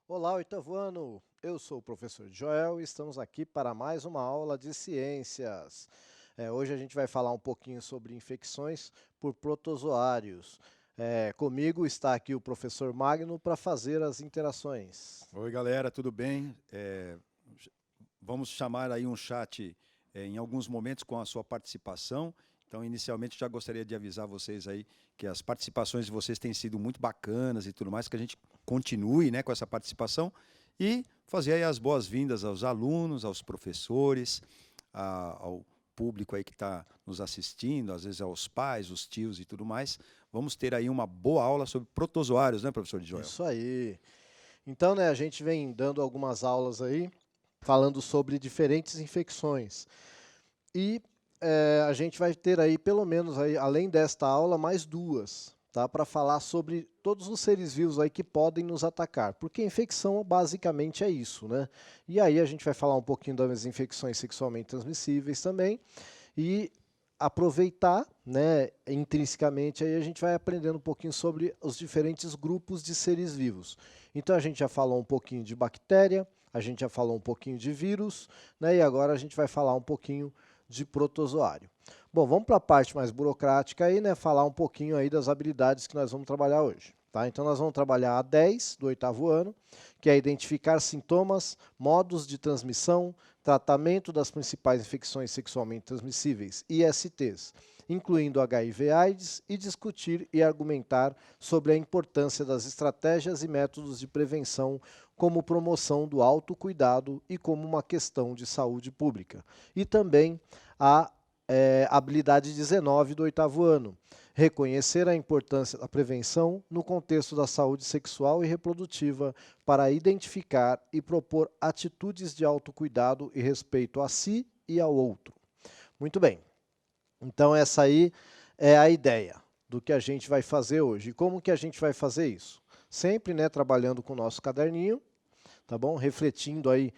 Olá, oitavo ano! Eu sou o professor Joel e estamos aqui para mais uma aula de ciências. Hoje a gente vai falar um pouquinho sobre infecções por protozoários. Comigo está aqui o professor Magno para fazer as interações. Oi, galera, tudo bem? Vamos chamar aí um chat em alguns momentos com a sua participação. Então, inicialmente, já gostaria de avisar vocês aí que as participações de vocês têm sido muito bacanas e tudo mais, que a gente continue, né, com essa participação e fazer aí as boas-vindas aos alunos, aos professores, ao público aí que está nos assistindo, às vezes aos pais, os tios e tudo mais. Vamos ter aí uma boa aula sobre protozoários, né, professor Joel? Isso aí! Então, a gente vem dando algumas aulas aí, falando sobre diferentes infecções. E a gente vai ter aí, pelo menos, aí, além desta aula, mais duas, tá? Para falar sobre todos os seres vivos aí que podem nos atacar. Porque infecção, basicamente, é isso, né? E aí a gente vai falar um pouquinho das infecções sexualmente transmissíveis também. E aproveitar, né, intrinsecamente, aí a gente vai aprendendo um pouquinho sobre os diferentes grupos de seres vivos. Então a gente já falou um pouquinho de bactéria, a gente já falou um pouquinho de vírus, né, e agora a gente vai falar um pouquinho de protozoário. Bom, vamos para a parte mais burocrática aí, né, falar um pouquinho aí das habilidades que nós vamos trabalhar hoje. Tá? Então nós vamos trabalhar a 10 do oitavo ano, que é identificar sintomas, modos de transmissão, tratamento das principais infecções sexualmente transmissíveis, ISTs, incluindo HIV/AIDS, e discutir e argumentar sobre a importância das estratégias e métodos de prevenção como promoção do autocuidado e como uma questão de saúde pública. E também a habilidade 19 do oitavo ano, reconhecer a importância da prevenção no contexto da saúde sexual e reprodutiva para identificar e propor atitudes de autocuidado e respeito a si e ao outro. Muito bem, então essa aí é a ideia do que a gente vai fazer hoje. E como que a gente vai fazer isso? Sempre, né, trabalhando com o nosso caderninho, tá bom? Refletindo aí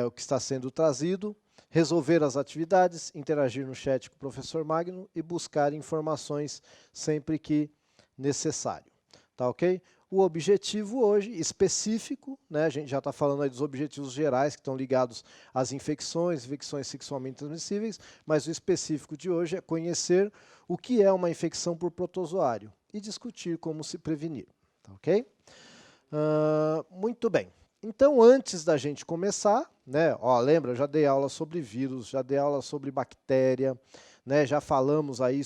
o que está sendo trazido, resolver as atividades, interagir no chat com o professor Magno e buscar informações sempre que necessário. Tá ok? O objetivo hoje específico, né, a gente já está falando aí dos objetivos gerais que estão ligados às infecções sexualmente transmissíveis, mas o específico de hoje é conhecer o que é uma infecção por protozoário e discutir como se prevenir. Tá ok? Muito bem. Então, antes da gente começar, né, lembra, eu já dei aula sobre vírus, já dei aula sobre bactéria, né, já falamos aí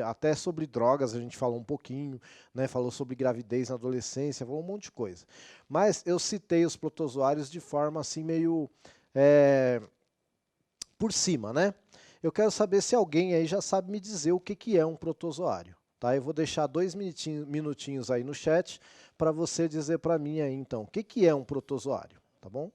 até sobre drogas, a gente falou um pouquinho, né, falou sobre gravidez na adolescência, falou um monte de coisa. Mas eu citei os protozoários de forma assim meio por cima, né? Eu quero saber se alguém aí já sabe me dizer o que é um protozoário. Tá? Eu vou deixar 2 minutinhos aí no chat para você dizer para mim aí, então, o que é um protozoário, tá bom?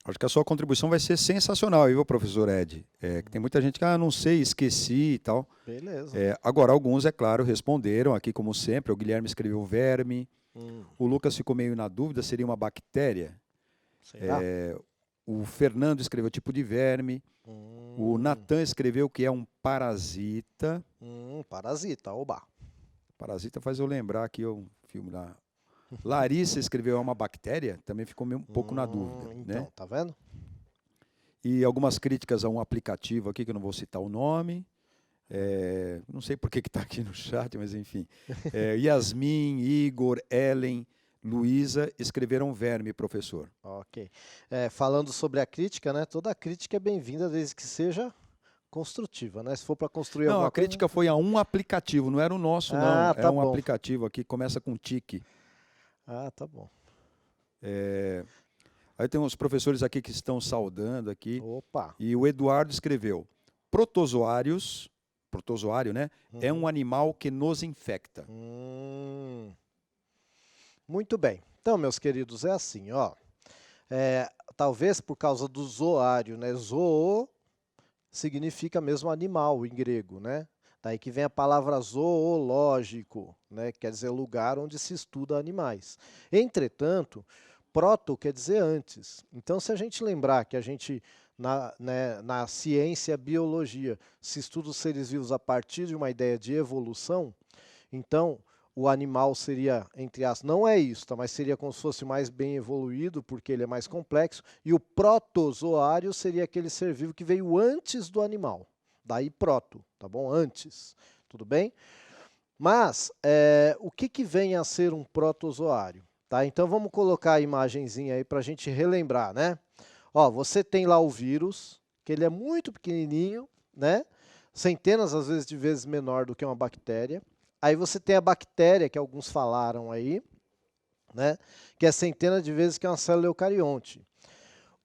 Acho que a sua contribuição vai ser sensacional, viu, professor Ed? Que tem muita gente que, não sei, esqueci e tal. Beleza. Agora, alguns, é claro, responderam aqui, como sempre. O Guilherme escreveu verme. O Lucas ficou meio na dúvida, seria uma bactéria? Será? O Fernando escreveu tipo de verme. O Natan escreveu que é um parasita. Parasita, oba. Parasita faz eu lembrar aqui um filme lá. Larissa escreveu é uma bactéria, também ficou um pouco na dúvida. Então, Né? tá vendo? E algumas críticas a um aplicativo aqui, que eu não vou citar o nome. Não sei por que está aqui no chat, mas enfim. Yasmin, Igor, Ellen, Luísa escreveram verme, professor. Ok. Falando sobre a crítica, né? Toda crítica é bem-vinda desde que seja construtiva, né? Se for para construir Não, alguma a crítica foi a um aplicativo, não era o nosso, não. É tá um bom. aplicativo aqui, começa com tique. Tá bom. Aí tem uns professores aqui que estão saudando aqui. Opa. E o Eduardo escreveu: protozoário, né? É um animal que nos infecta. Muito bem. Então, meus queridos, é assim, ó. Talvez por causa do zoário, né? Zoô significa mesmo animal em grego, né? Daí que vem a palavra zoológico, né? Quer dizer lugar onde se estuda animais. Entretanto, proto quer dizer antes. Então, se a gente lembrar que a gente, na ciência, biologia, se estuda os seres vivos a partir de uma ideia de evolução, então o animal seria, entre aspas, não é isso, tá? Mas seria como se fosse mais bem evoluído, porque ele é mais complexo, e o protozoário seria aquele ser vivo que veio antes do animal. Daí proto, tá bom? Antes, tudo bem? Mas, o que vem a ser um protozoário? Tá? Então vamos colocar a imagenzinha aí para a gente relembrar, né? Ó, você tem lá o vírus, que ele é muito pequenininho, né? Centenas, às vezes, de vezes menor do que uma bactéria. Aí você tem a bactéria, que alguns falaram aí, né? Que é centenas de vezes que é uma célula eucarionte.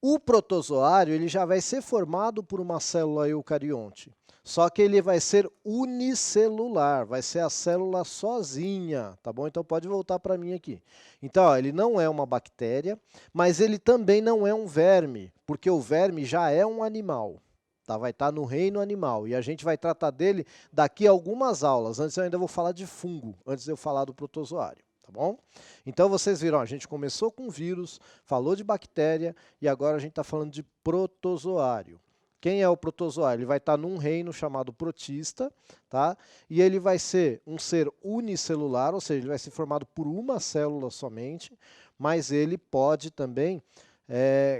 O protozoário ele já vai ser formado por uma célula eucarionte, só que ele vai ser unicelular, vai ser a célula sozinha, tá bom? Então pode voltar para mim aqui. Então, ó, ele não é uma bactéria, mas ele também não é um verme, porque o verme já é um animal. Tá, vai estar no reino animal e a gente vai tratar dele daqui a algumas aulas. Antes eu ainda vou falar de fungo, antes de eu falar do protozoário, tá bom? Então vocês viram, a gente começou com vírus, falou de bactéria e agora a gente está falando de protozoário. Quem é o protozoário? Ele vai estar num reino chamado protista, tá? E ele vai ser um ser unicelular, ou seja, ele vai ser formado por uma célula somente, mas ele pode também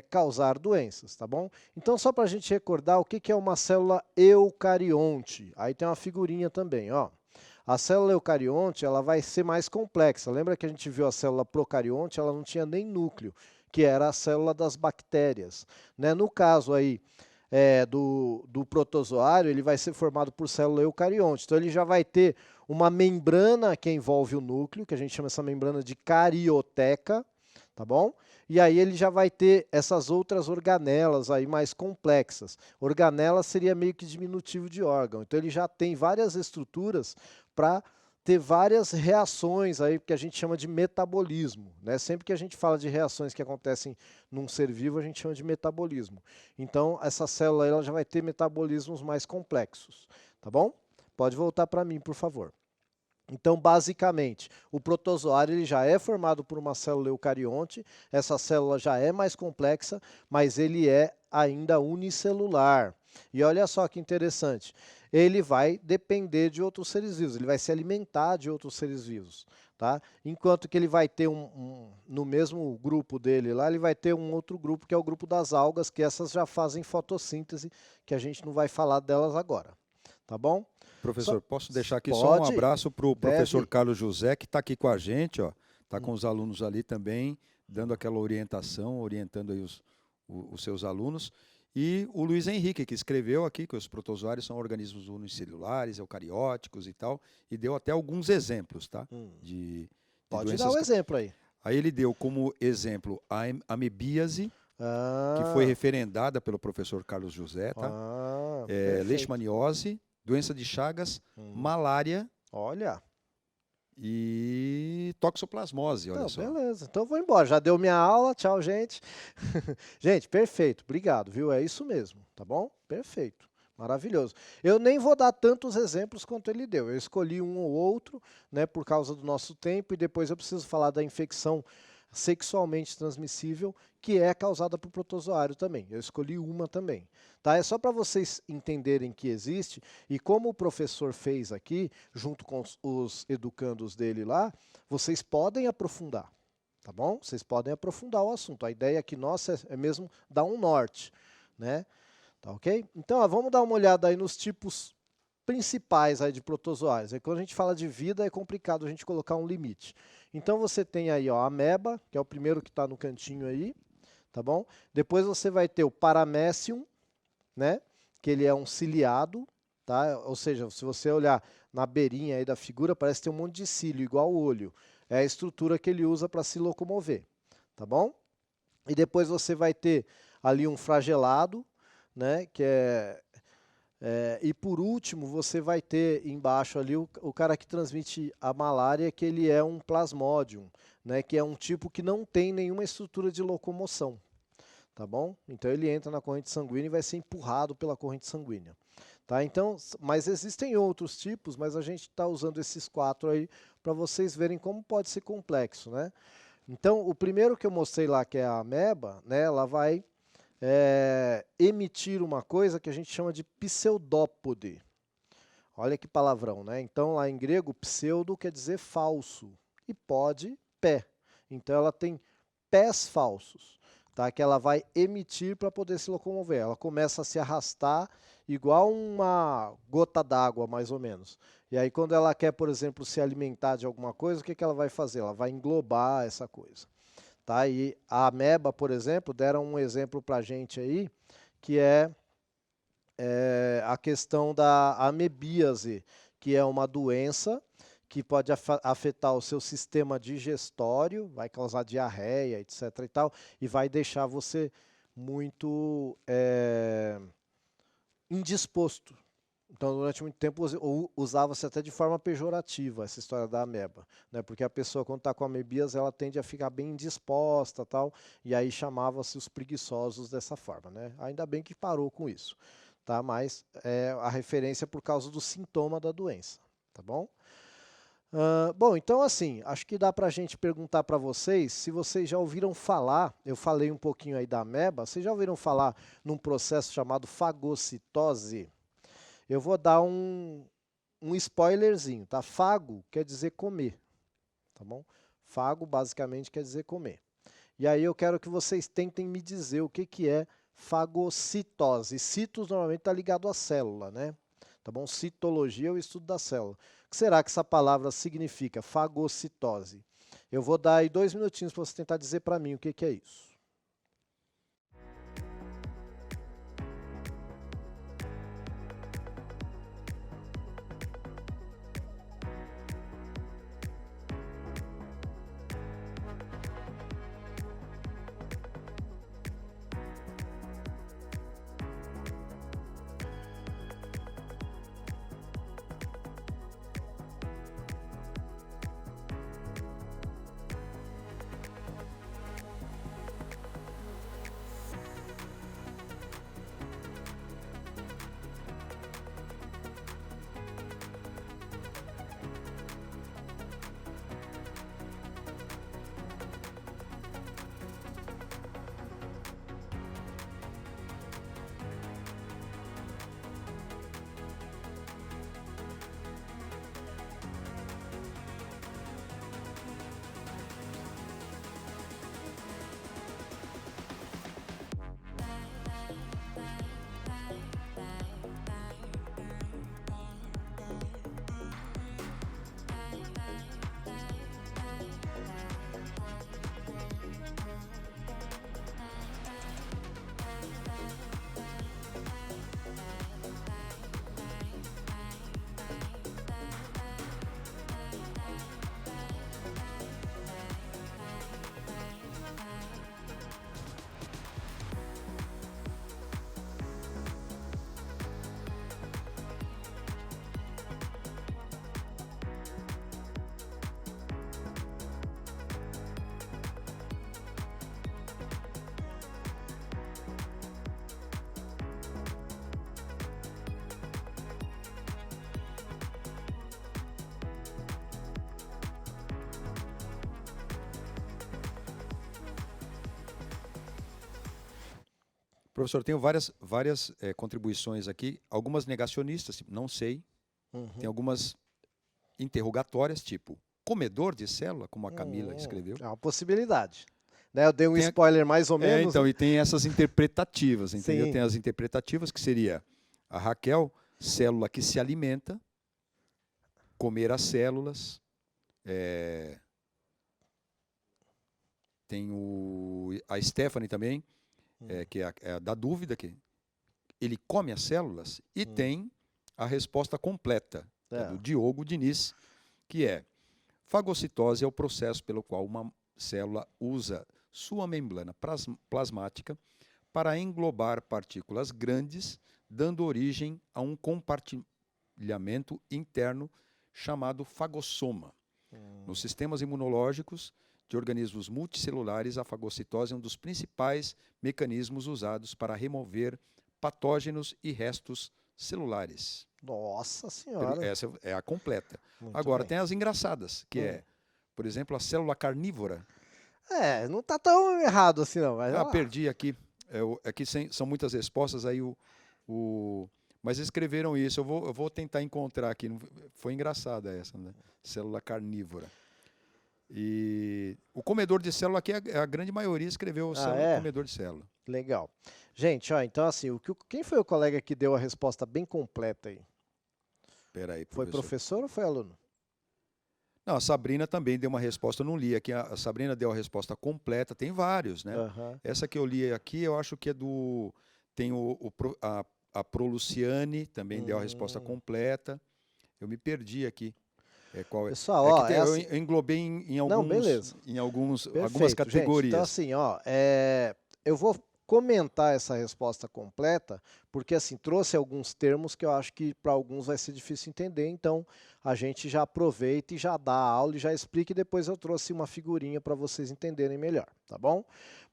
causar doenças, tá bom? Então, só para a gente recordar o que é uma célula eucarionte. Aí tem uma figurinha também, ó. A célula eucarionte, ela vai ser mais complexa. Lembra que a gente viu a célula procarionte? Ela não tinha nem núcleo, que era a célula das bactérias, né? No caso aí do protozoário, ele vai ser formado por célula eucarionte. Então, ele já vai ter uma membrana que envolve o núcleo, que a gente chama essa membrana de carioteca, tá bom? E aí ele já vai ter essas outras organelas aí mais complexas. Organela seria meio que diminutivo de órgão. Então ele já tem várias estruturas para ter várias reações aí que a gente chama de metabolismo, né? Sempre que a gente fala de reações que acontecem num ser vivo, a gente chama de metabolismo. Então essa célula ela já vai ter metabolismos mais complexos, tá bom? Pode voltar para mim, por favor. Então, basicamente, o protozoário ele já é formado por uma célula eucarionte, essa célula já é mais complexa, mas ele é ainda unicelular. E olha só que interessante, ele vai depender de outros seres vivos, ele vai se alimentar de outros seres vivos. Tá? Enquanto que ele vai ter no mesmo grupo dele lá, ele vai ter um outro grupo que é o grupo das algas, que essas já fazem fotossíntese, que a gente não vai falar delas agora. Tá bom? Professor, posso deixar aqui pode, só um abraço para o professor deve. Carlos José, que está aqui com a gente, ó, está com os alunos ali também, dando aquela orientação, orientando aí os seus alunos. E o Luiz Henrique, que escreveu aqui que os protozoários são organismos unicelulares, eucarióticos e tal, e deu até alguns exemplos, tá? De Pode dar o exemplo aí. Aí ele deu como exemplo a amebíase, que foi referendada pelo professor Carlos José, tá? Leishmaniose, doença de Chagas, malária. Olha. E toxoplasmose, olha Não, só. beleza, então eu vou embora. Já deu minha aula, tchau, gente. Gente, perfeito, obrigado, viu? É isso mesmo, tá bom? Perfeito, maravilhoso. Eu nem vou dar tantos exemplos quanto ele deu. Eu escolhi um ou outro, né, por causa do nosso tempo, e depois eu preciso falar da infecção sexualmente transmissível, que é causada por protozoário também. Eu escolhi uma também. Tá? É só para vocês entenderem que existe, e como o professor fez aqui, junto com os educandos dele lá, vocês podem aprofundar, tá bom? Vocês podem aprofundar o assunto. A ideia aqui nossa é mesmo dar um norte, né? Tá ok? Então, ó, vamos dar uma olhada aí nos tipos principais aí de protozoários. Aí, quando a gente fala de vida, é complicado a gente colocar um limite. Então, você tem aí ó, a ameba, que é o primeiro que está no cantinho aí, tá bom? Depois você vai ter o Paramecium, né? Que ele é um ciliado, tá? Ou seja, se você olhar na beirinha aí da figura, parece ter um monte de cílio, igual o olho. É a estrutura que ele usa para se locomover, tá bom? E depois você vai ter ali um flagelado, né? Que e por último, você vai ter embaixo ali o cara que transmite a malária, que ele é um plasmodium, né? Que é um tipo que não tem nenhuma estrutura de locomoção, tá bom? Então ele entra na corrente sanguínea e vai ser empurrado pela corrente sanguínea. Tá? Então, mas existem outros tipos, mas a gente está usando esses 4 aí para vocês verem como pode ser complexo, né? Então, o primeiro que eu mostrei lá, que é a ameba, né, ela vai emitir uma coisa que a gente chama de pseudópode. Olha que palavrão, né? Então, lá em grego, pseudo quer dizer falso e pode, pé. Então, ela tem pés falsos, tá? Que ela vai emitir para poder se locomover. Ela começa a se arrastar igual uma gota d'água, mais ou menos. E aí, quando ela quer, por exemplo, se alimentar de alguma coisa, o que que ela vai fazer? Ela vai englobar essa coisa. Tá? E a ameba, por exemplo, deram um exemplo para a gente aí, que é a questão da amebíase, que é uma doença que pode afetar o seu sistema digestório, vai causar diarreia, etc. e tal, e vai deixar você muito indisposto. Então, durante muito tempo, usava-se até de forma pejorativa essa história da ameba, né? Porque a pessoa, quando está com amebíase, ela tende a ficar bem indisposta, tal, e aí chamava-se os preguiçosos dessa forma, né? Ainda bem que parou com isso, tá? Mas a referência é por causa do sintoma da doença, tá bom? Bom, então assim, acho que dá para a gente perguntar para vocês se vocês já ouviram falar, eu falei um pouquinho aí da ameba, vocês já ouviram falar num processo chamado fagocitose? Eu vou dar um spoilerzinho, tá? Fago quer dizer comer, tá bom? Fago basicamente quer dizer comer. E aí eu quero que vocês tentem me dizer o que que é fagocitose. Citos normalmente está ligado à célula, né? Tá bom? Citologia é o estudo da célula. O que será que essa palavra significa? Fagocitose. Eu vou dar aí 2 minutinhos para você tentar dizer para mim o que que é isso. Professor, tenho várias contribuições aqui, algumas negacionistas, tipo, não sei, tem algumas interrogatórias, tipo, comedor de célula, como a Camila escreveu. É uma possibilidade. Né? Eu dei um Tem a- spoiler mais ou menos. Então, e tem essas interpretativas, entendeu? Sim. Tem as interpretativas, que seria a Raquel, célula que se alimenta, comer as células, tem a Stephanie também, que é a da dúvida, que ele come as células, e tem a resposta completa, que é do Diogo Diniz, que é: fagocitose é o processo pelo qual uma célula usa sua membrana plasmática para englobar partículas grandes, dando origem a um compartilhamento interno chamado fagossoma. Nos sistemas imunológicos de organismos multicelulares, a fagocitose é um dos principais mecanismos usados para remover patógenos e restos celulares. Nossa Senhora. Essa é a completa. Muito Agora, bem. tem as engraçadas, que é, por exemplo, a célula carnívora. Não está tão errado assim não. Mas Perdi aqui. Aqui são muitas respostas, aí mas escreveram isso. Eu vou tentar encontrar aqui. Foi engraçada essa, né? Célula carnívora. E o comedor de célula aqui, a grande maioria escreveu comedor de célula. Legal. Gente, então assim, quem foi o colega que deu a resposta bem completa aí? Peraí, Foi professor ou foi aluno? Não, a Sabrina também deu uma resposta, eu não li aqui, a Sabrina deu a resposta completa, tem vários, né? Essa que eu li aqui, eu acho que é tem a Proluciane, também deu a resposta completa. Eu me perdi aqui. Qual é? Pessoal, eu englobei em algumas categorias. Gente, então assim, eu vou comentar essa resposta completa, porque assim, trouxe alguns termos que eu acho que para alguns vai ser difícil entender, então a gente já aproveita e já dá a aula e já explica, e depois eu trouxe uma figurinha para vocês entenderem melhor, tá bom?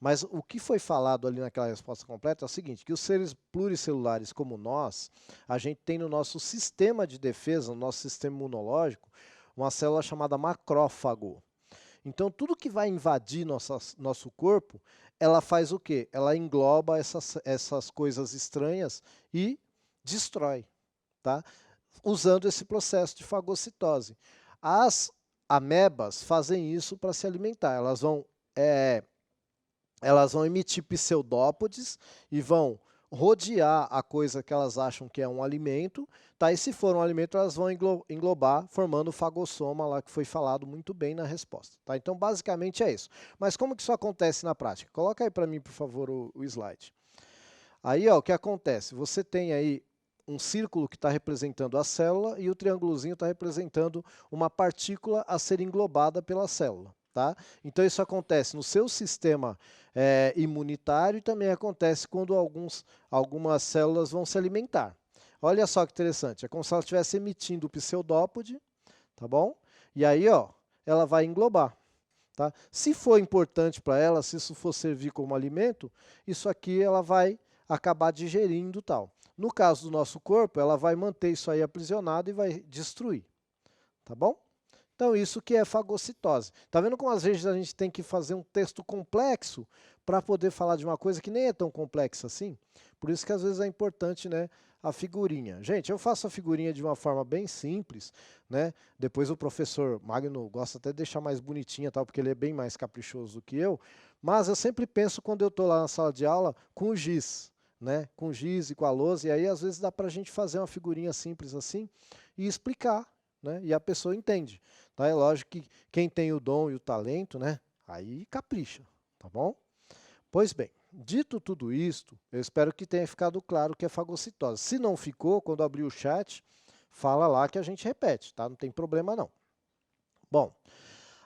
Mas o que foi falado ali naquela resposta completa é o seguinte, que os seres pluricelulares como nós, a gente tem no nosso sistema de defesa, no nosso sistema imunológico, uma célula chamada macrófago. Então, tudo que vai invadir nosso corpo, ela faz o quê? Ela engloba essas coisas estranhas e destrói, tá? Usando esse processo de fagocitose. As amebas fazem isso para se alimentar. Elas vão emitir pseudópodes e vão rodear a coisa que elas acham que é um alimento, tá? E se for um alimento, elas vão englobar, formando o fagossoma lá que foi falado muito bem na resposta, tá? Então, basicamente é isso. Mas como que isso acontece na prática? Coloca aí para mim, por favor, o slide. Aí, o que acontece? Você tem aí um círculo que está representando a célula e o triângulozinho está representando uma partícula a ser englobada pela célula. Tá? Então isso acontece no seu sistema imunitário e também acontece quando algumas células vão se alimentar. Olha só que interessante, é como se ela estivesse emitindo o pseudópode, tá bom? E aí, ela vai englobar. Tá? Se for importante para ela, se isso for servir como alimento, isso aqui ela vai acabar digerindo tal. No caso do nosso corpo, ela vai manter isso aí aprisionado e vai destruir. Tá bom? Então, isso que é fagocitose. Tá vendo como às vezes a gente tem que fazer um texto complexo para poder falar de uma coisa que nem é tão complexa assim? Por isso que às vezes é importante, né, a figurinha. Gente, eu faço a figurinha de uma forma bem simples, né? Depois o professor Magno gosta até de deixar mais bonitinha, tal, porque ele é bem mais caprichoso do que eu, mas eu sempre penso quando eu estou lá na sala de aula com o giz, né? Com giz e com a lousa, e aí às vezes dá para a gente fazer uma figurinha simples assim e explicar, né? E a pessoa entende. Tá? É lógico que quem tem o dom e o talento, né? Aí capricha, tá bom? Pois bem, dito tudo isto, eu espero que tenha ficado claro o que é fagocitose. Se não ficou, quando abrir o chat, fala lá que a gente repete, tá? Não tem problema não. Bom,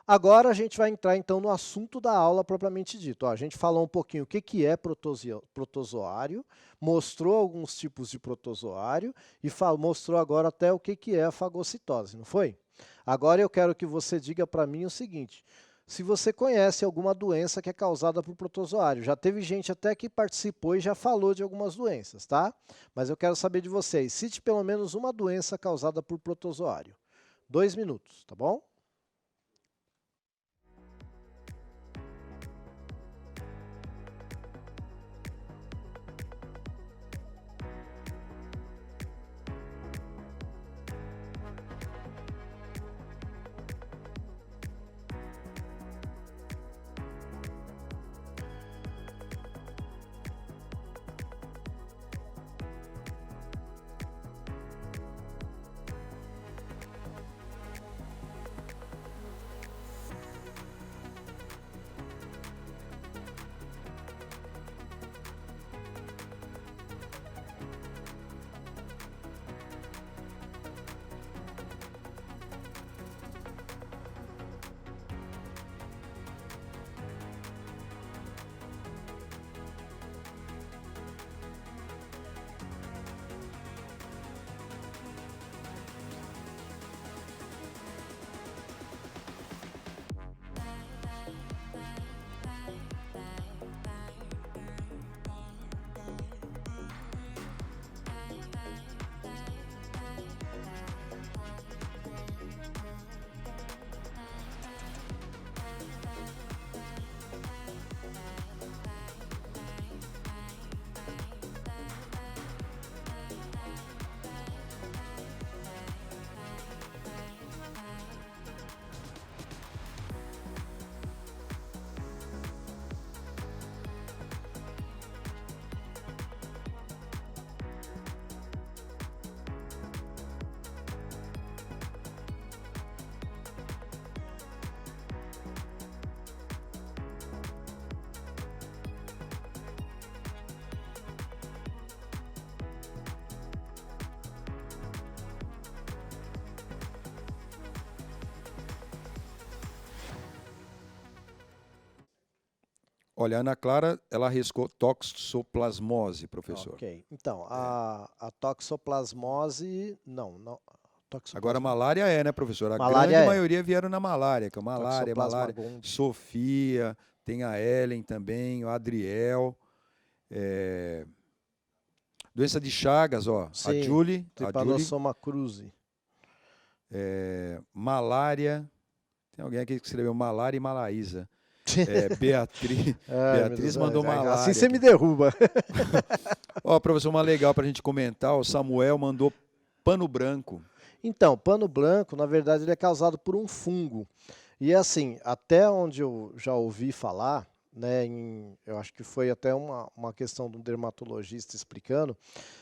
agora a gente vai entrar então no assunto da aula propriamente dito. A gente falou um pouquinho o que é protozoário, mostrou alguns tipos de protozoário e mostrou agora até o que é a fagocitose, não foi? Agora eu quero que você diga para mim o seguinte, se você conhece alguma doença que é causada por protozoário. Já teve gente até que participou e já falou de algumas doenças, tá? Mas eu quero saber de vocês, cite pelo menos uma doença causada por protozoário. 2 minutos, tá bom? Olha, a Ana Clara, ela arriscou toxoplasmose, professor. Ok. Então, a toxoplasmose, não, Agora, toxoplasmose. malária né, professor? A Malária grande é. maioria vieram na malária, que é malária, Toxoplasma gondii. Sofia, tem a Ellen também, o Adriel. Doença de Chagas, ó. Sim, A Julie, Trypanosoma cruzi. malária. Tem alguém aqui que escreveu malária e malaísa. Beatriz Ai, meu Deus, mandou malária. assim você aqui. me derruba. Ó, professor, uma legal para a gente comentar, o Samuel mandou pano branco. Então, pano branco, na verdade, ele é causado por um fungo. E assim, até onde eu já ouvi falar, né, eu acho que foi até uma questão de um dermatologista explicando,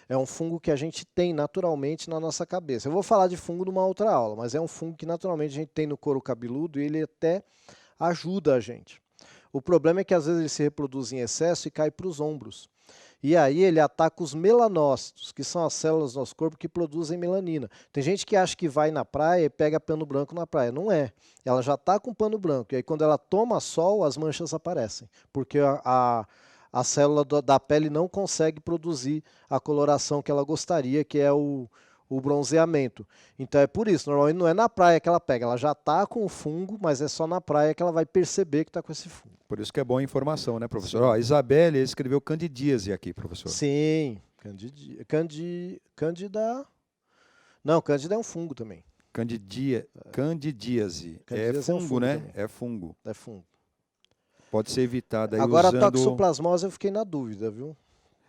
é um fungo que a gente tem naturalmente na nossa cabeça. Eu vou falar de fungo numa outra aula, mas é um fungo que naturalmente a gente tem no couro cabeludo e ele até ajuda a gente. O problema é que às vezes ele se reproduz em excesso e cai para os ombros. E aí ele ataca os melanócitos, que são as células do nosso corpo que produzem melanina. Tem gente que acha que vai na praia e pega pano branco na praia. Não é. Ela já está com pano branco. E aí quando ela toma sol, as manchas aparecem. Porque a célula da pele não consegue produzir a coloração que ela gostaria, que é o bronzeamento. Então é por isso, normalmente não é na praia que ela pega, ela já está com o fungo, mas é só na praia que ela vai perceber que está com esse fungo. Por isso que é boa a informação, né, professor? Ó, a Isabelle escreveu candidíase aqui, professor. Sim, Cândida... Não, Cândida é um fungo também. Candidíase. Candidíase É fungo, né? também. É fungo. É fungo. Pode ser evitado aí Agora usando... a toxoplasmose eu fiquei na dúvida, viu?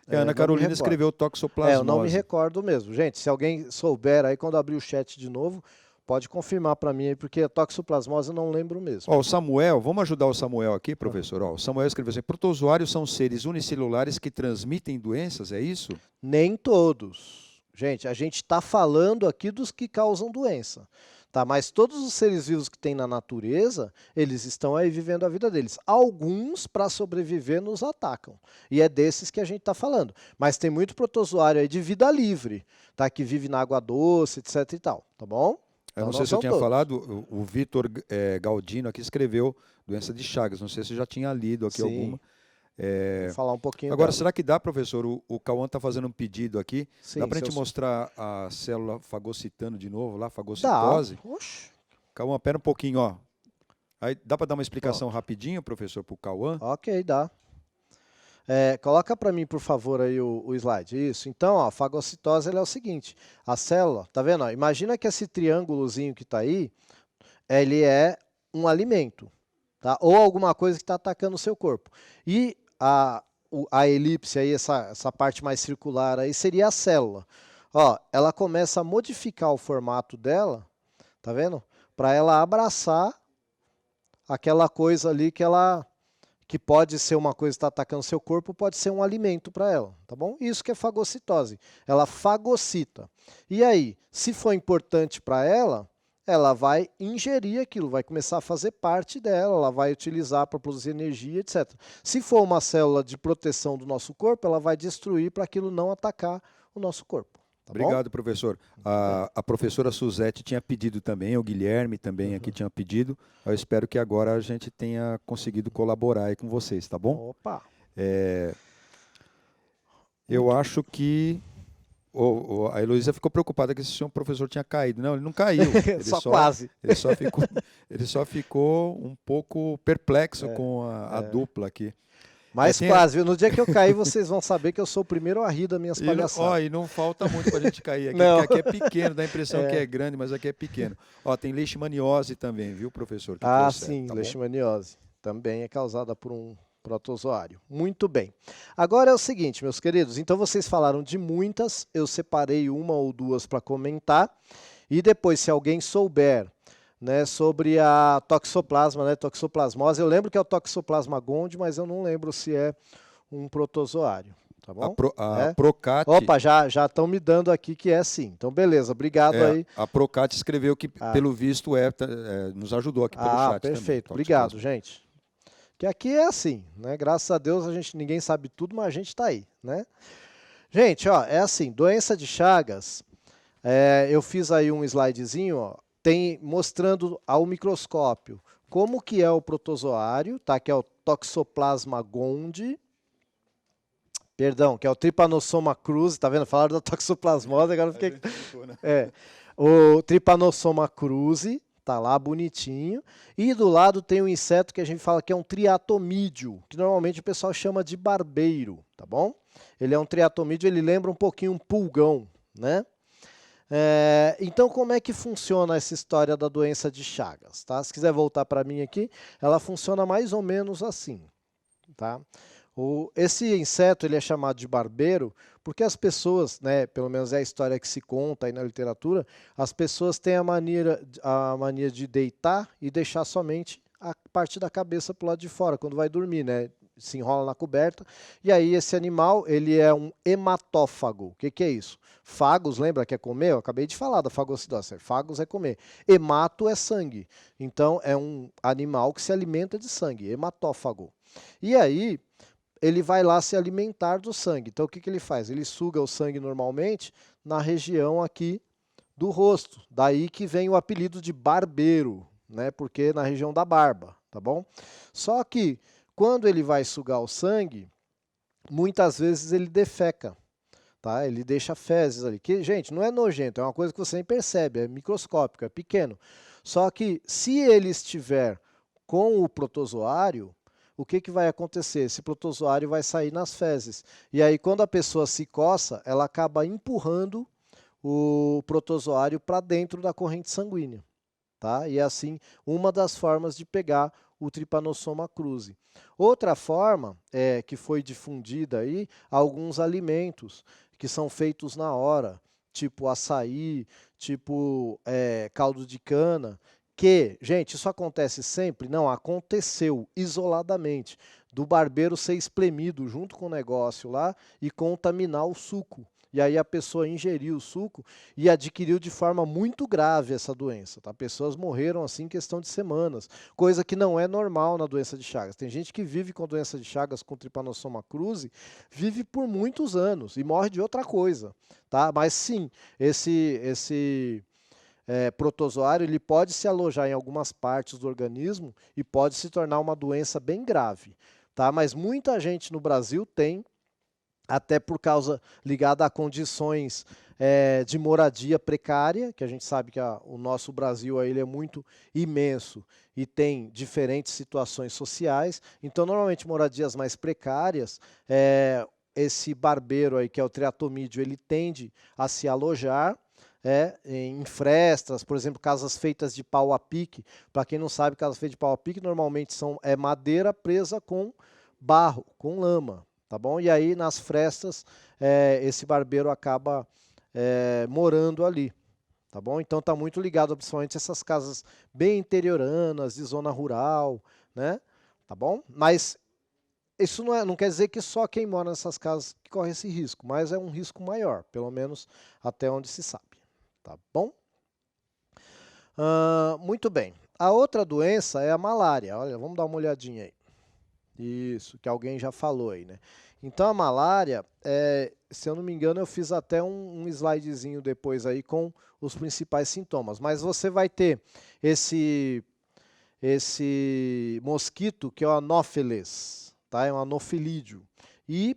A Ana Carolina escreveu toxoplasmose. Eu não me recordo mesmo. Gente, se alguém souber aí, quando abrir o chat de novo, pode confirmar para mim aí, porque a toxoplasmose eu não lembro mesmo. Ó, o Samuel, vamos ajudar o Samuel aqui, professor? Ó, o Samuel escreveu assim, protozoários são seres unicelulares que transmitem doenças, é isso? Nem todos. Gente, a gente está falando aqui dos que causam doença. Tá, mas todos os seres vivos que tem na natureza, eles estão aí vivendo a vida deles. Alguns, para sobreviver, nos atacam. E é desses que a gente está falando. Mas tem muito protozoário aí de vida livre, tá? Que vive na água doce, etc e tal, tá bom? Eu Então, não sei se eu tinha falado, o Vitor Galdino aqui escreveu doença de Chagas. Não sei se eu já tinha lido aqui alguma. Vou falar um pouquinho Agora, dela. Será que dá, professor? O Cauã está fazendo um pedido aqui. Sim, dá para a gente mostrar a célula fagocitando de novo lá, fagocitose? Dá. Oxe. Cauã, pera um pouquinho, ó. Aí, dá para dar uma explicação rapidinho, professor, para o Cauã? Ok, dá. Coloca para mim, por favor, aí o slide. Isso. Então, ó, a fagocitose é o seguinte. A célula, tá vendo? Ó, imagina que esse triângulozinho que está aí, ele é um alimento, tá? Ou alguma coisa que está atacando o seu corpo. E a elipse aí, essa parte mais circular aí, seria a célula. Ó, ela começa a modificar o formato dela, tá vendo? Para ela abraçar aquela coisa ali que pode ser uma coisa que está atacando seu corpo, pode ser um alimento para ela, tá bom? Isso que é fagocitose. Ela fagocita. E aí, se for importante para ela, ela vai ingerir aquilo, vai começar a fazer parte dela, ela vai utilizar para produzir energia, etc. Se for uma célula de proteção do nosso corpo, ela vai destruir para aquilo não atacar o nosso corpo. Tá Obrigado, bom? professor. A professora Suzete tinha pedido também, o Guilherme também aqui tinha pedido. Eu espero que agora a gente tenha conseguido colaborar aí com vocês, tá bom? Opa! Eu acho que a Heloísa ficou preocupada que esse professor tinha caído. Não, ele não caiu. Ele quase. Ele só ficou um pouco perplexo com a dupla aqui. Mas quase, viu? No dia que eu cair, vocês vão saber que eu sou o primeiro a rir das minhas palhaçadas. E não falta muito para a gente cair aqui, porque aqui é pequeno, dá a impressão que é grande, mas aqui é pequeno. Ó, tem leishmaniose também, viu, professor? Sim, tá leishmaniose. Também é causada por um protozoário. Muito bem. Agora é o seguinte, meus queridos, então vocês falaram de muitas, eu separei uma ou duas para comentar, e depois, se alguém souber, né, sobre a toxoplasma, né, toxoplasmose, eu lembro que é o toxoplasma gondii, mas eu não lembro se é um protozoário. Tá bom? A Procate... Opa, já estão me dando aqui que é sim. Então, beleza, obrigado aí. A Procate escreveu que, pelo visto, nos ajudou aqui pelo chat. Perfeito. Também, obrigado, gente. Que aqui é assim, né? Graças a Deus ninguém sabe tudo, mas a gente está aí, né? Gente, ó, é assim, doença de Chagas, eu fiz aí um slidezinho, ó, mostrando ao microscópio como que é o protozoário, tá? Que é o Toxoplasma gondii, perdão, que é o Trypanosoma cruzi, tá vendo? Falaram da toxoplasmose, agora eu fiquei... O Trypanosoma cruzi, tá lá bonitinho. E do lado tem um inseto que a gente fala que é um triatomídeo, que normalmente o pessoal chama de barbeiro, tá bom? Ele é um triatomídeo, ele lembra um pouquinho um pulgão, né? Então, como é que funciona essa história da doença de Chagas? Tá? Se quiser voltar para mim aqui, ela funciona mais ou menos assim, tá? Esse inseto ele é chamado de barbeiro porque as pessoas, né, pelo menos é a história que se conta aí na literatura, as pessoas têm a mania de deitar e deixar somente a parte da cabeça para o lado de fora, quando vai dormir, né? Se enrola na coberta, e aí esse animal ele é um hematófago. O que é isso? Fagos, lembra que é comer? Eu acabei de falar da fagocidose. Fagos é comer. Hemato é sangue. Então é um animal que se alimenta de sangue, hematófago. E aí ele vai lá se alimentar do sangue. Então o que ele faz? Ele suga o sangue normalmente na região aqui do rosto. Daí que vem o apelido de barbeiro, né? Porque na região da barba, tá bom? Só que quando ele vai sugar o sangue, muitas vezes ele defeca, tá? Ele deixa fezes ali. Que, gente, não é nojento, é uma coisa que você nem percebe, é microscópico, é pequeno. Só que se ele estiver com o protozoário, o que vai acontecer? Esse protozoário vai sair nas fezes. E aí, quando a pessoa se coça, ela acaba empurrando o protozoário para dentro da corrente sanguínea. Tá? E é assim uma das formas de pegar o Trypanosoma cruzi. Outra forma que foi difundida aí, alguns alimentos que são feitos na hora, tipo açaí, tipo caldo de cana, que, gente, isso acontece sempre? Não, aconteceu isoladamente, do barbeiro ser espremido junto com o negócio lá e contaminar o suco. E aí a pessoa ingeriu o suco e adquiriu de forma muito grave essa doença. Tá? Pessoas morreram assim em questão de semanas, coisa que não é normal na doença de Chagas. Tem gente que vive com a doença de Chagas com Trypanosoma cruzi, vive por muitos anos e morre de outra coisa. Tá? Mas sim, esse protozoário ele pode se alojar em algumas partes do organismo e pode se tornar uma doença bem grave. Tá? Mas muita gente no Brasil tem, até por causa ligada a condições de moradia precária, que a gente sabe que o nosso Brasil aí, ele é muito imenso e tem diferentes situações sociais. Então, normalmente, moradias mais precárias, esse barbeiro aí, que é o triatomídeo, ele tende a se alojar em frestas, por exemplo, casas feitas de pau a pique. Para quem não sabe, casas feitas de pau a pique normalmente são madeira presa com barro, com lama. Tá bom? E aí, nas frestas, esse barbeiro acaba morando ali. Tá bom? Então, está muito ligado, principalmente, a essas casas bem interioranas, de zona rural, né? Tá bom? Mas isso não quer dizer que só quem mora nessas casas que corre esse risco, mas é um risco maior, pelo menos até onde se sabe. Tá bom? Muito bem. A outra doença é a malária. Olha, vamos dar uma olhadinha aí. Isso, que alguém já falou aí, né? Então a malária, se eu não me engano, eu fiz até um slidezinho depois aí com os principais sintomas. Mas você vai ter esse mosquito que é o Anopheles, tá? É um anofilídeo. E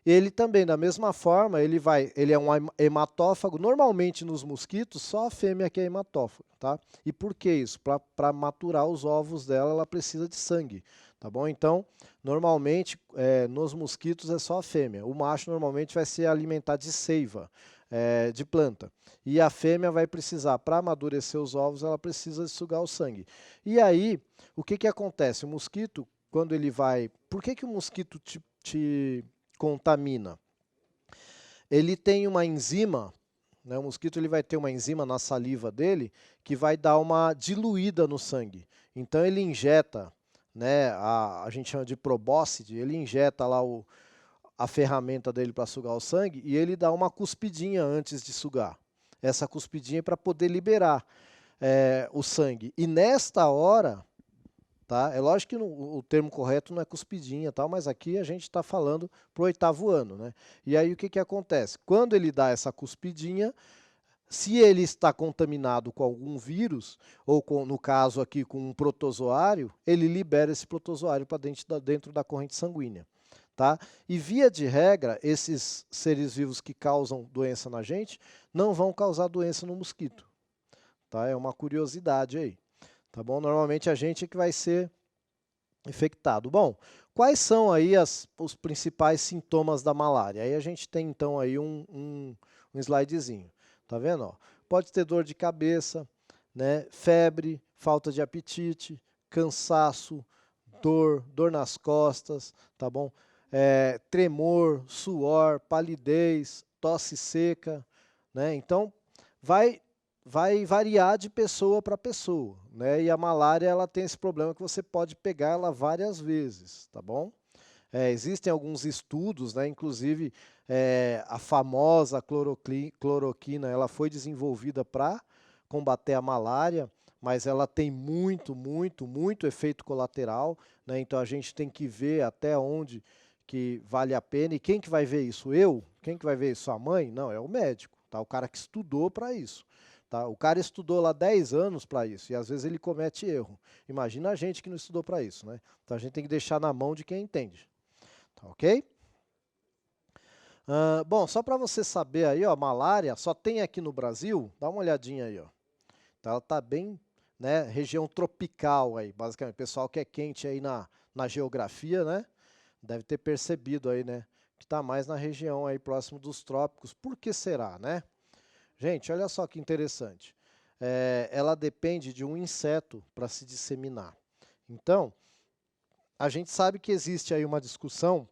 ele também, da mesma forma, ele é um hematófago. Normalmente nos mosquitos, só a fêmea que é hematófago, tá? E por que isso? Para maturar os ovos dela, ela precisa de sangue, tá bom? Então, normalmente, nos mosquitos é só a fêmea. O macho normalmente vai se alimentar de seiva, de planta. E a fêmea vai precisar, para amadurecer os ovos, ela precisa de sugar o sangue. E aí, o que acontece? O mosquito, quando ele vai... Por que o mosquito te contamina? Ele tem uma enzima, né? O mosquito ele vai ter uma enzima na saliva dele que vai dar uma diluída no sangue. Então ele injeta, né, a gente chama de probóscide, ele injeta lá a ferramenta dele para sugar o sangue e ele dá uma cuspidinha antes de sugar. Essa cuspidinha é para poder liberar o sangue. E nesta hora, tá? É lógico que o termo correto não é cuspidinha, tal, mas aqui a gente está falando para o 8º ano. Né? E aí o que acontece? Quando ele dá essa cuspidinha, Se ele está contaminado com algum vírus, ou no caso aqui com um protozoário, ele libera esse protozoário para dentro da corrente sanguínea. Tá? E via de regra, esses seres vivos que causam doença na gente não vão causar doença no mosquito. Tá? É uma curiosidade aí. Tá bom? Normalmente a gente é que vai ser infectado. Bom, quais são aí os principais sintomas da malária? Aí a gente tem então aí um slidezinho. Tá vendo? Ó, pode ter dor de cabeça, né? Febre, falta de apetite, cansaço, dor nas costas, tá bom? Tremor, suor, palidez, tosse seca, né? Então, vai variar de pessoa para pessoa, né? E a malária, ela tem esse problema que você pode pegar ela várias vezes, tá bom? Existem alguns estudos, né? Inclusive a famosa cloroquina, ela foi desenvolvida para combater a malária, mas ela tem muito efeito colateral, né? Então a gente tem que ver até onde que vale a pena. E quem que vai ver isso? Eu? Quem que vai ver isso? A mãe? Não, é o médico, tá? O cara que estudou para isso. Tá? O cara estudou lá 10 anos para isso e às vezes ele comete erro. Imagina a gente que não estudou para isso, né? Então a gente tem que deixar na mão de quem entende. Tá ok? Bom, só para você saber aí, ó, malária só tem aqui no Brasil, dá uma olhadinha aí, ó. Então, ela está bem, né, região tropical aí, basicamente. O pessoal que é quente aí na geografia, né, deve ter percebido aí, né, que está mais na região aí próximo dos trópicos. Por que será, né? Gente, olha só que interessante. Ela depende de um inseto para se disseminar. Então, a gente sabe que existe aí uma discussão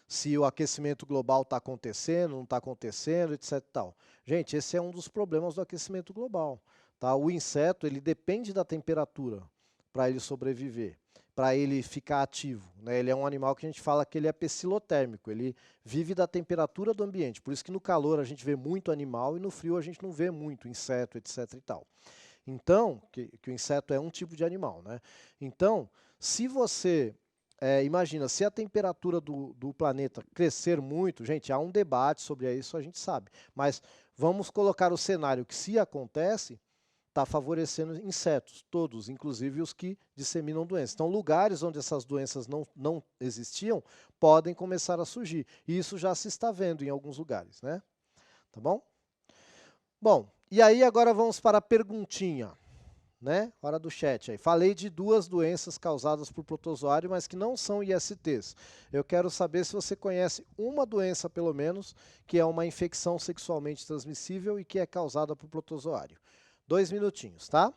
se o aquecimento global está acontecendo, não está acontecendo, etc. Tal. Gente, esse é um dos problemas do aquecimento global. Tá? O inseto, ele depende da temperatura para ele sobreviver, para ele ficar ativo, né? Ele é um animal que a gente fala que ele é pecilotérmico, ele vive da temperatura do ambiente. Por isso que no calor a gente vê muito animal e no frio a gente não vê muito inseto, etc. E tal. Então, que o inseto é um tipo de animal, né? Então, se você imagina, se a temperatura do planeta crescer muito, gente, há um debate sobre isso, a gente sabe. Mas vamos colocar o cenário que, se acontece, está favorecendo insetos, todos, inclusive os que disseminam doenças. Então, lugares onde essas doenças não existiam, podem começar a surgir. E isso já se está vendo em alguns lugares, né? Tá bom? Bom, e aí agora vamos para a perguntinha. Né? Hora do chat aí. Falei de duas doenças causadas por protozoário, mas que não são ISTs. Eu quero saber se você conhece uma doença, pelo menos, que é uma infecção sexualmente transmissível e que é causada por protozoário. 2 minutinhos, tá?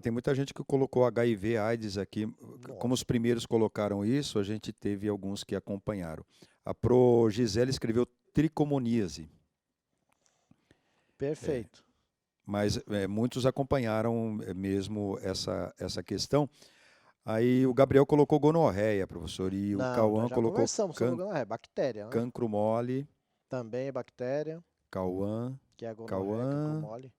Tem muita gente que colocou HIV, AIDS aqui. Como os primeiros colocaram isso, a gente teve alguns que acompanharam. A Pro Gisele escreveu tricomoníase. Perfeito. Mas muitos acompanharam mesmo essa questão. Aí o Gabriel colocou gonorreia, professor, e o Cauã colocou conversamos sobre gonorreia, bactéria, né? cancro mole. Também é bactéria. Cauã. Que é a gonorreia, cancro mole.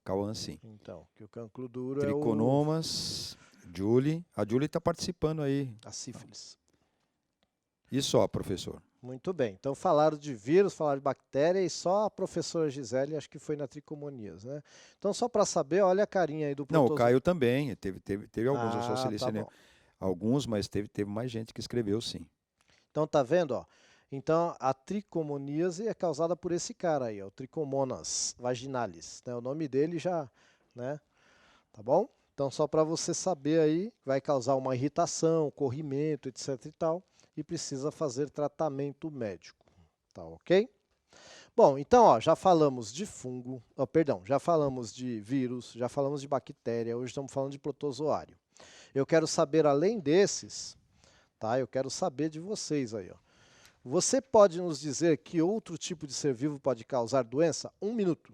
Cauã sim. Então, que o cancro duro Triconomas, Julie. A Julie está participando aí. A sífilis. E só, professor? Muito bem. Então, falaram de vírus, falaram de bactéria e só a professora Gisele, acho que foi na tricomoníase, né? Então, só para saber, olha a carinha aí do protozoário. Não, o Caio também. Teve alguns, eu só selecionei tá alguns, mas teve mais gente que escreveu, sim. Então, tá vendo, ó? Então, a tricomoníase é causada por esse cara aí, ó, o Trichomonas vaginalis, né? O nome dele já, né? Tá bom? Então, só para você saber aí, vai causar uma irritação, corrimento, etc e tal, e precisa fazer tratamento médico, tá ok? Bom, então, ó, já falamos de fungo, perdão, já falamos de vírus, já falamos de bactéria, hoje estamos falando de protozoário. Eu quero saber, além desses, tá? Eu quero saber de vocês aí, ó. Você pode nos dizer que outro tipo de ser vivo pode causar doença? 1 minuto.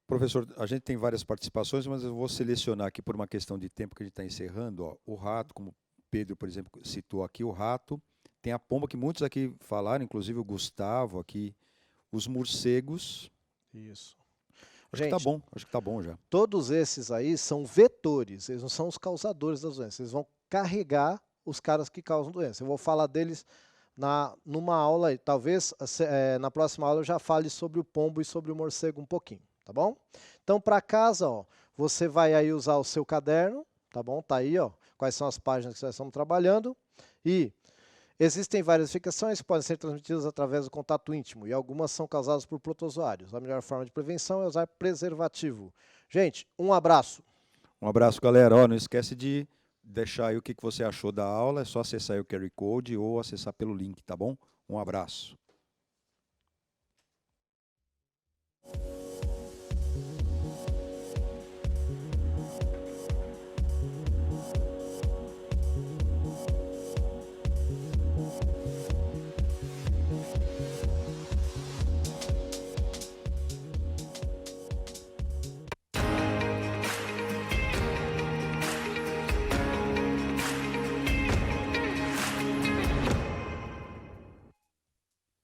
Professor, a gente tem várias participações, mas eu vou selecionar aqui por uma questão de tempo que a gente está encerrando. Ó, o rato, como o Pedro, por exemplo, citou aqui, o rato. Tem a pomba que muitos aqui falaram, inclusive o Gustavo aqui. Os morcegos. Isso. Acho que tá bom, acho que tá bom já. Todos esses aí são vetores, eles não são os causadores das doenças, eles vão carregar os caras que causam doença. Eu vou falar deles numa aula aí, talvez na próxima aula eu já fale sobre o pombo e sobre o morcego um pouquinho, tá bom? Então, para casa, ó, você vai aí usar o seu caderno, tá bom? Tá aí, ó, quais são as páginas que nós estamos trabalhando. E existem várias infecções que podem ser transmitidas através do contato íntimo e algumas são causadas por protozoários. A melhor forma de prevenção é usar preservativo. Gente, um abraço. Um abraço, galera. Ó, não esquece de deixar aí o que você achou da aula. É só acessar aí o QR Code ou acessar pelo link, tá bom? Um abraço.